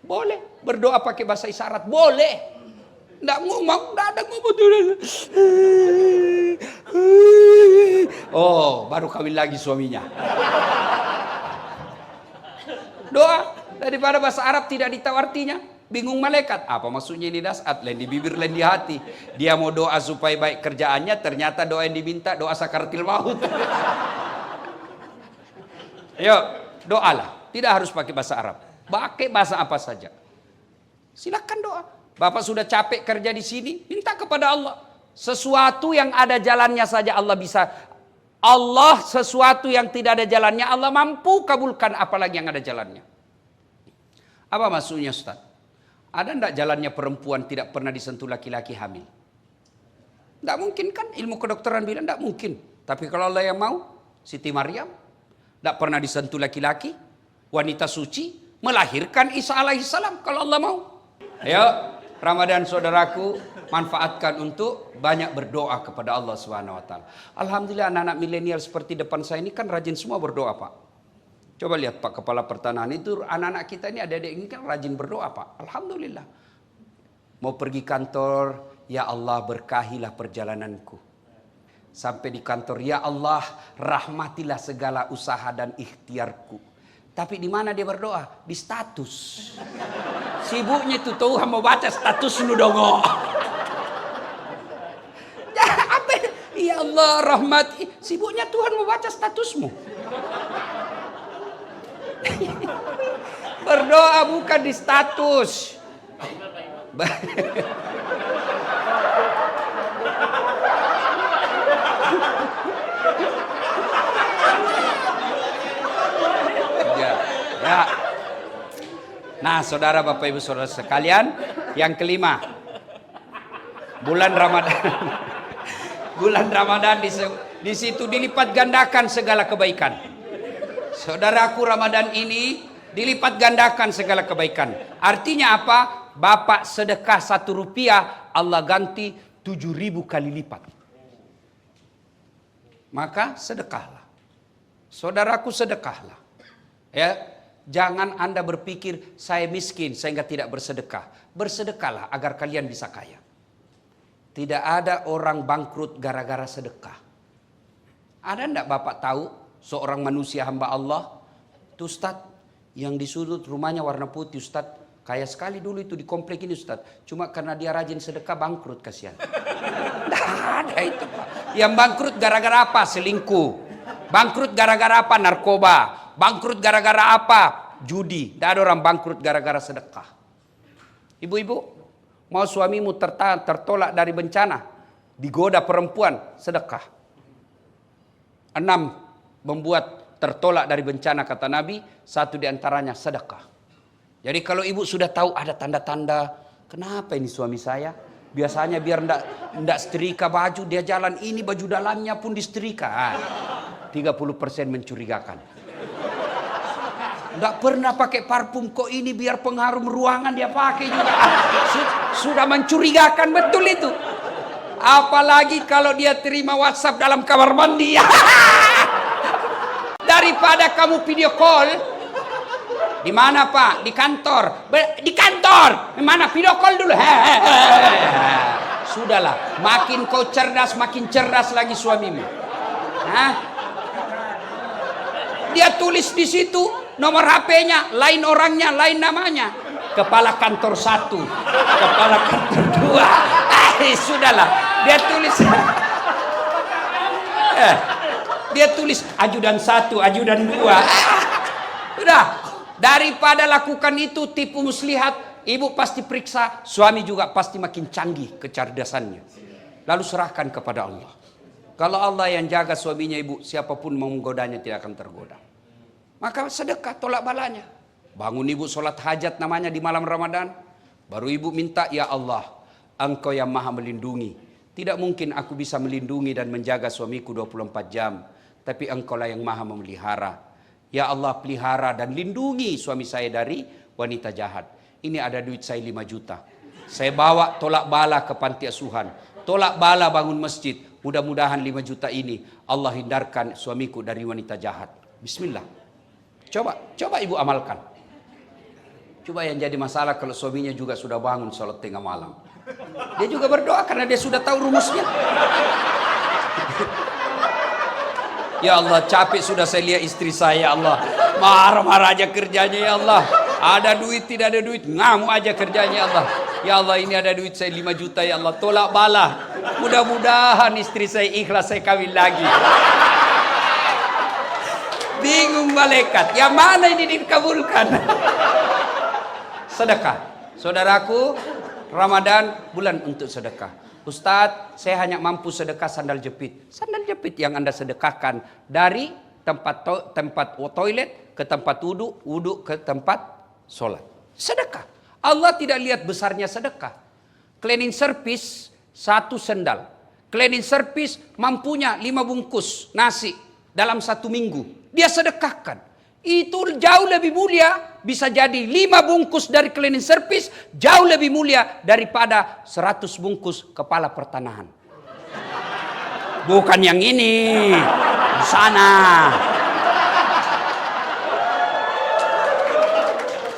Boleh berdoa pakai bahasa isyarat, boleh. Nggak ngomong, nggak ada ngomong. Oh, baru kawin lagi suaminya. Doa daripada bahasa Arab tidak ditahu artinya, bingung malaikat. Apa maksudnya ini dasat? Lain di bibir, lain di hati. Dia mau doa supaya baik kerjaannya, ternyata doa yang diminta doa sakaratil maut. Ayo, doalah. Tidak harus pakai bahasa Arab. Pakai bahasa apa saja. Silakan doa. Bapak sudah capek kerja di sini, minta kepada Allah. Sesuatu yang ada jalannya saja Allah bisa. Allah sesuatu yang tidak ada jalannya Allah mampu kabulkan, apalagi yang ada jalannya. Apa maksudnya Ustaz? Ada enggak jalannya perempuan tidak pernah disentuh laki-laki hamil? Enggak mungkin kan? Ilmu kedokteran bilang enggak mungkin. Tapi kalau Allah yang mau, Siti Maryam enggak pernah disentuh laki-laki, wanita suci melahirkan Isa alaihissalam kalau Allah mau. Ayo Ramadan saudaraku, manfaatkan untuk banyak berdoa kepada Allah Subhanahu wa taala. Alhamdulillah anak-anak milenial seperti depan saya ini kan rajin semua berdoa, Pak. Coba lihat Pak Kepala Pertanahan itu, anak-anak kita ini adik-adik ini kan rajin berdoa Pak. Alhamdulillah. Mau pergi kantor, ya Allah berkahilah perjalananku. Sampai di kantor, ya Allah rahmatilah segala usaha dan ikhtiarku. Tapi di mana dia berdoa? Di status. Sibuknya itu Tuhan mau baca status lu dongo. Apa? Ya Allah rahmati. Sibuknya Tuhan mau baca statusmu. Berdoa bukan di status. Ya. Nah, saudara Bapak Ibu saudara sekalian, yang kelima, bulan Ramadan. Bulan Ramadan di situ dilipat gandakan segala kebaikan. Saudaraku, Ramadan ini dilipat gandakan segala kebaikan. Artinya apa? Bapak sedekah 1 rupiah, Allah ganti 7.000 kali lipat. Maka sedekahlah. Saudaraku, sedekahlah. Ya, jangan Anda berpikir saya miskin sehingga tidak bersedekah. Bersedekahlah agar kalian bisa kaya. Tidak ada orang bangkrut gara-gara sedekah. Ada enggak Bapak tahu seorang manusia hamba Allah, itu Ustaz, yang di sudut rumahnya warna putih Ustaz, kaya sekali dulu itu di komplek ini Ustaz. Cuma karena dia rajin sedekah bangkrut, kasihan. Tidak ada itu Pak. Yang bangkrut gara-gara apa? Selingkuh. Bangkrut gara-gara apa? Narkoba. Bangkrut gara-gara apa? Judi. Tidak ada orang bangkrut gara-gara sedekah. Ibu-ibu, mau suamimu tertolak dari bencana, digoda perempuan, sedekah. 6 membuat tertolak dari bencana kata Nabi, 1 diantaranya sedekah. Jadi kalau ibu sudah tahu ada tanda-tanda, kenapa ini suami saya? Biasanya biar ndak setrika baju, dia jalan ini baju dalamnya pun disetrika. 30% mencurigakan. Nggak pernah pakai parfum, kok ini biar pengharum ruangan dia pakai juga. Sudah mencurigakan betul itu. Apalagi kalau dia terima WhatsApp dalam kamar mandi. Daripada kamu video call. Di mana Pak? Di kantor. Di kantor. Di mana? Video call dulu. Sudahlah. Makin kau cerdas, makin cerdas lagi suamimu. Hah? Dia tulis di situ nomor HP-nya, lain orangnya, lain namanya. Kepala kantor 1, kepala kantor 2. Sudahlah. Dia tulis. Dia tulis ajudan 1, ajudan 2. Sudah. Daripada lakukan itu tipu muslihat, ibu pasti periksa, suami juga pasti makin canggih kecerdasannya. Lalu serahkan kepada Allah. Kalau Allah yang jaga suaminya ibu, siapapun mau menggodanya tidak akan tergoda. Maka sedekah tolak balanya. Bangun ibu sholat hajat namanya di malam Ramadan. Baru ibu minta, ya Allah, Engkau yang maha melindungi. Tidak mungkin aku bisa melindungi dan menjaga suamiku 24 jam. Tapi Engkau lah yang maha memelihara. Ya Allah, pelihara dan lindungi suami saya dari wanita jahat. Ini ada duit saya 5 juta. Saya bawa tolak bala ke panti asuhan. Tolak bala bangun masjid. Mudah-mudahan 5 juta ini Allah hindarkan suamiku dari wanita jahat. Bismillah. Coba ibu amalkan. Coba yang jadi masalah kalau suaminya juga sudah bangun sholat tengah malam. Dia juga berdoa karena dia sudah tahu rumusnya. Ya Allah, capek sudah saya lihat istri saya, ya Allah. Marah-marah aja kerjanya, ya Allah. Ada duit, tidak ada duit, ngamuk aja kerjanya, ya Allah. Ya Allah, ini ada duit saya 5 juta, ya Allah. Tolak bala. Mudah-mudahan istri saya ikhlas, saya kawin lagi. Bingung malaikat, yang mana ini dikabulkan? Sedekah. Saudaraku, Ramadan bulan untuk sedekah. Ustadz, saya hanya mampu sedekah sandal jepit. Sandal jepit yang Anda sedekahkan dari tempat toilet ke tempat wudhu ke tempat sholat. Sedekah. Allah tidak lihat besarnya sedekah. Cleaning service 1 sendal. Cleaning service mampunya 5 bungkus nasi dalam 1 minggu. Dia sedekahkan. Itu jauh lebih mulia. Bisa jadi 5 bungkus dari cleaning service jauh lebih mulia daripada 100 bungkus kepala pertanahan. Bukan yang ini, di sana.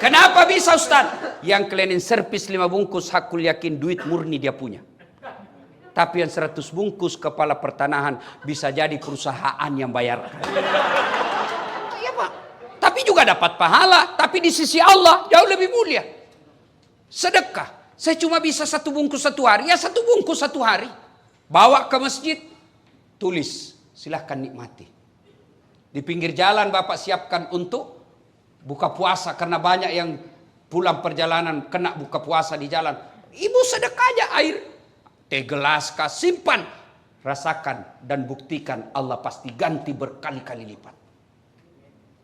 Kenapa bisa Ustaz? Yang cleaning service 5 bungkus hakul yakin duit murni dia punya. Tapi yang 100 bungkus kepala pertanahan bisa jadi perusahaan yang bayarkan. Iya Pak. Tapi juga dapat pahala. Tapi di sisi Allah jauh lebih mulia. Sedekah. Saya cuma bisa 1 bungkus 1 hari. Ya 1 bungkus 1 hari. Bawa ke masjid. Tulis. Silahkan nikmati. Di pinggir jalan Bapak siapkan untuk buka puasa. Karena banyak yang pulang perjalanan kena buka puasa di jalan. Ibu sedekah aja air. Teh gelas kah, simpan. Rasakan dan buktikan Allah pasti ganti berkali-kali lipat.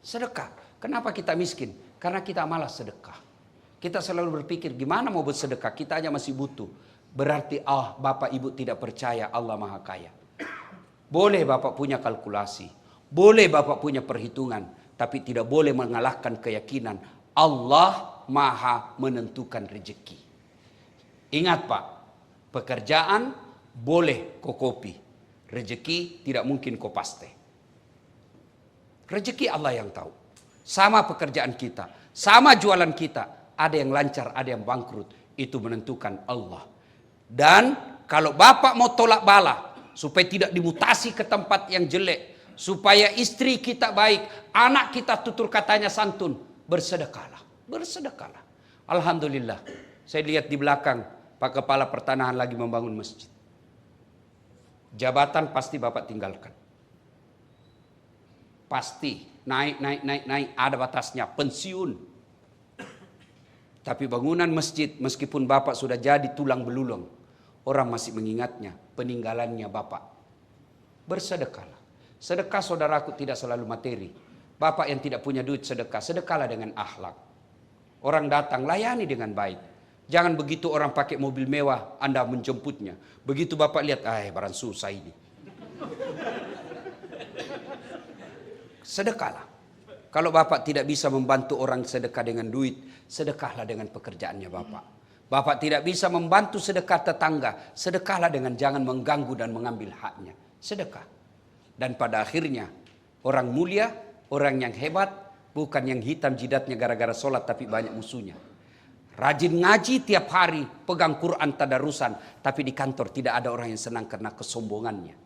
Sedekah. Kenapa kita miskin? Karena kita malas sedekah. Kita selalu berpikir gimana mau bersedekah. Kita aja masih butuh. Berarti Bapak Ibu tidak percaya Allah Maha Kaya. Boleh Bapak punya kalkulasi. Boleh Bapak punya perhitungan. Tapi tidak boleh mengalahkan keyakinan Allah Maha menentukan rezeki. Ingat Pak. Pekerjaan boleh kau kopi. Rezeki tidak mungkin kau paste. Rezeki Allah yang tahu. Sama pekerjaan kita. Sama jualan kita. Ada yang lancar, ada yang bangkrut. Itu menentukan Allah. Dan kalau Bapak mau tolak bala. Supaya tidak dimutasi ke tempat yang jelek. Supaya istri kita baik. Anak kita tutur katanya santun. Bersedekahlah. Bersedekahlah. Alhamdulillah. Saya lihat di belakang. Pak Kepala Pertanahan lagi membangun masjid. Jabatan pasti Bapak tinggalkan. Pasti. Naik. Ada batasnya. Pensiun. Tapi bangunan masjid. Meskipun Bapak sudah jadi tulang belulang. Orang masih mengingatnya. Peninggalannya Bapak. Bersedekahlah. Sedekah saudaraku tidak selalu materi. Bapak yang tidak punya duit sedekah. Sedekahlah dengan akhlak. Orang datang layani dengan baik. Jangan begitu orang pakai mobil mewah, Anda menjemputnya. Begitu Bapak lihat, barang susah ini. Sedekahlah. Kalau Bapak tidak bisa membantu orang sedekah dengan duit, sedekahlah dengan pekerjaannya Bapak. Bapak tidak bisa membantu sedekah tetangga, sedekahlah dengan jangan mengganggu dan mengambil haknya. Sedekah. Dan pada akhirnya, orang mulia, orang yang hebat, bukan yang hitam jidatnya gara-gara sholat tapi banyak musuhnya. Rajin ngaji tiap hari, pegang Quran tadarusan. Tapi di kantor tidak ada orang yang senang karena kesombongannya.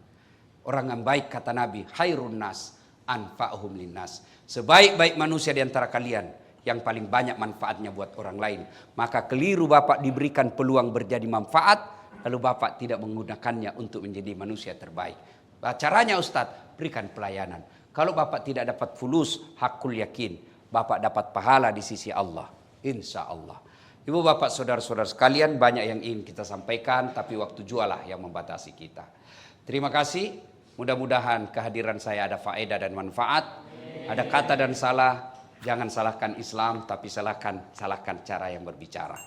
Orang yang baik kata Nabi, khairun nas anfa'uhum linnas. Sebaik-baik manusia di antara kalian yang paling banyak manfaatnya buat orang lain. Maka keliru Bapak diberikan peluang berjadi manfaat, lalu Bapak tidak menggunakannya untuk menjadi manusia terbaik. Caranya Ustadz, berikan pelayanan. Kalau Bapak tidak dapat fulus, hakul yakin, Bapak dapat pahala di sisi Allah. Insya Allah. Ibu bapak saudara-saudara sekalian, banyak yang ingin kita sampaikan, tapi waktu jualah yang membatasi kita. Terima kasih, mudah-mudahan kehadiran saya ada faedah dan manfaat. Ada kata dan salah, jangan salahkan Islam, tapi salahkan cara yang berbicara.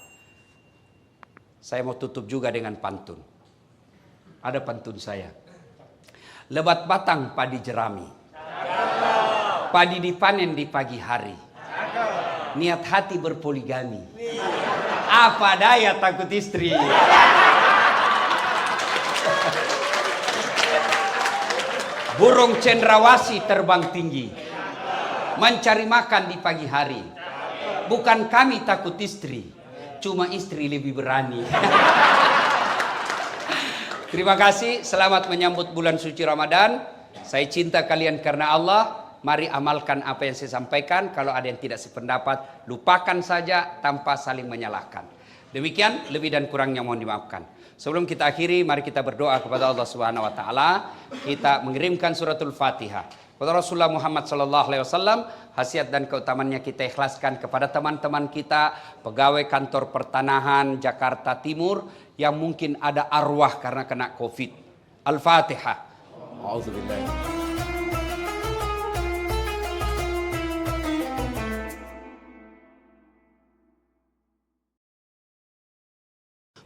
Saya mau tutup juga dengan pantun. Ada pantun saya. Lebat batang padi jerami. Padi dipanen di pagi hari. Niat hati berpoligami. Apa daya takut istri. Burung cendrawasih terbang tinggi. Mencari makan di pagi hari. Bukan kami takut istri. Cuma istri lebih berani. Terima kasih. Selamat menyambut bulan suci Ramadan. Saya cinta kalian karena Allah. Mari amalkan apa yang saya sampaikan. Kalau ada yang tidak sependapat, lupakan saja tanpa saling menyalahkan. Demikian, lebih dan kurangnya mohon dimaafkan. Sebelum kita akhiri, mari kita berdoa kepada Allah Subhanahu wa taala. Kita mengirimkan suratul Fatihah kepada Rasulullah Muhammad sallallahu alaihi wasallam. Khasiat dan keutamannya kita ikhlaskan kepada teman-teman kita, pegawai kantor pertanahan Jakarta Timur yang mungkin ada arwah karena kena Covid. Al-Fatihah. A'udzubillah.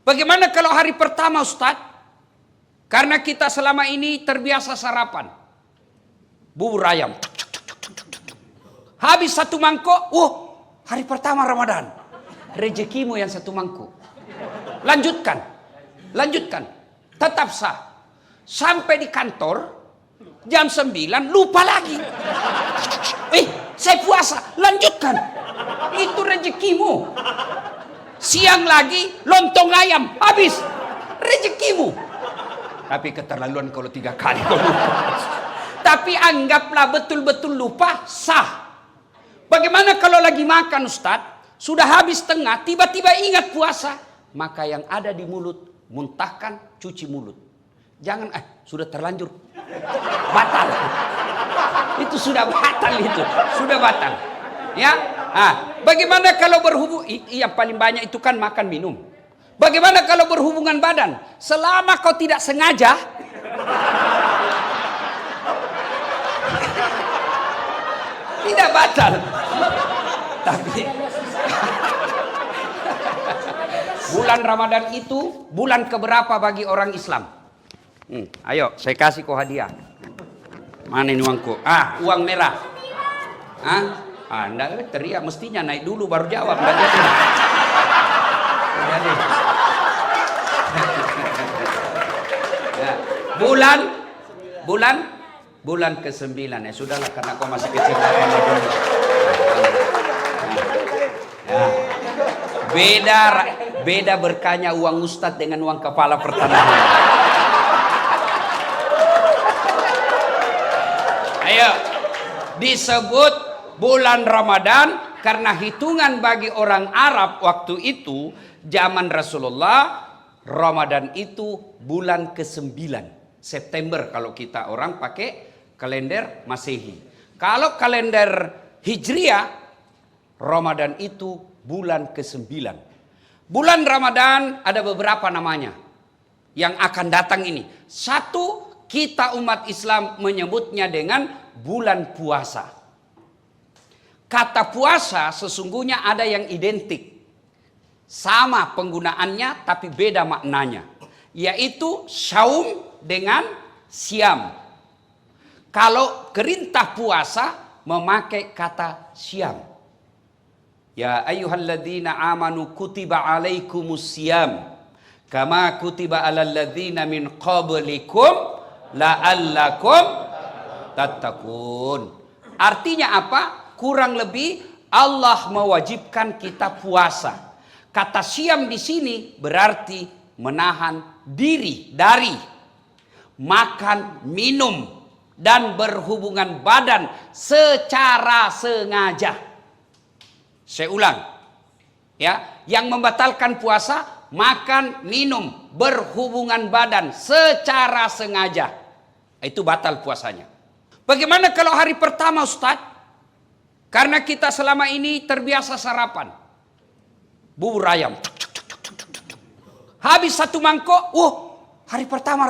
Bagaimana kalau hari pertama Ustaz? Karena kita selama ini terbiasa sarapan. Bubur ayam. Habis 1 mangkok, hari pertama Ramadan. Rezekimu yang 1 mangkok. Lanjutkan. Tetap sah. Sampai di kantor, jam 9 lupa lagi. Saya puasa, lanjutkan. Itu rezekimu. Siang lagi lontong ayam, habis. Rezekimu. Tapi keterlaluan kalau 3 kali kau lupa. Tapi anggaplah betul-betul lupa, sah. Bagaimana kalau lagi makan Ustadz, sudah habis tengah, tiba-tiba ingat puasa. Maka yang ada di mulut, muntahkan, cuci mulut. Jangan, sudah terlanjur. Batal. Itu sudah batal itu. Sudah batal. Ya, bagaimana kalau berhubung, yang paling banyak itu kan makan minum. Bagaimana kalau berhubungan badan? Selama kau tidak sengaja, tidak batal. Tapi bulan Ramadan itu bulan keberapa bagi orang Islam? Ayo, saya kasih kau hadiah. Mana ini uangku? Uang merah. Anda teriak, mestinya naik dulu baru jawab. Jadi. Bulan ke-9 ya sudahlah karena kau masih kecil. Beda berkahnya uang ustadz dengan uang kepala pertanahan. Ayo, disebut bulan Ramadan karena hitungan bagi orang Arab waktu itu zaman Rasulullah, Ramadan itu bulan ke-9 September kalau kita orang pakai kalender Masehi. Kalau kalender Hijriah, Ramadan itu bulan ke-9. Bulan Ramadan ada beberapa namanya yang akan datang ini. Satu, kita umat Islam menyebutnya dengan bulan puasa. Kata puasa sesungguhnya ada yang identik. Sama penggunaannya tapi beda maknanya. Yaitu syaum dengan siam. Kalau perintah puasa memakai kata siam. Ya ayyuhalladzina amanu kutiba alaikumus siyam kama kutiba alal ladzina min qablikum la'allakum tattaqun. Artinya apa? Kurang lebih Allah mewajibkan kita puasa. Kata siam di sini berarti menahan diri dari makan, minum dan berhubungan badan secara sengaja. Saya ulang. Ya, yang membatalkan puasa makan, minum, berhubungan badan secara sengaja. Itu batal puasanya. Bagaimana kalau hari pertama Ustaz? Karena kita selama ini terbiasa sarapan. Bubur ayam. Habis 1 mangkok, hari pertama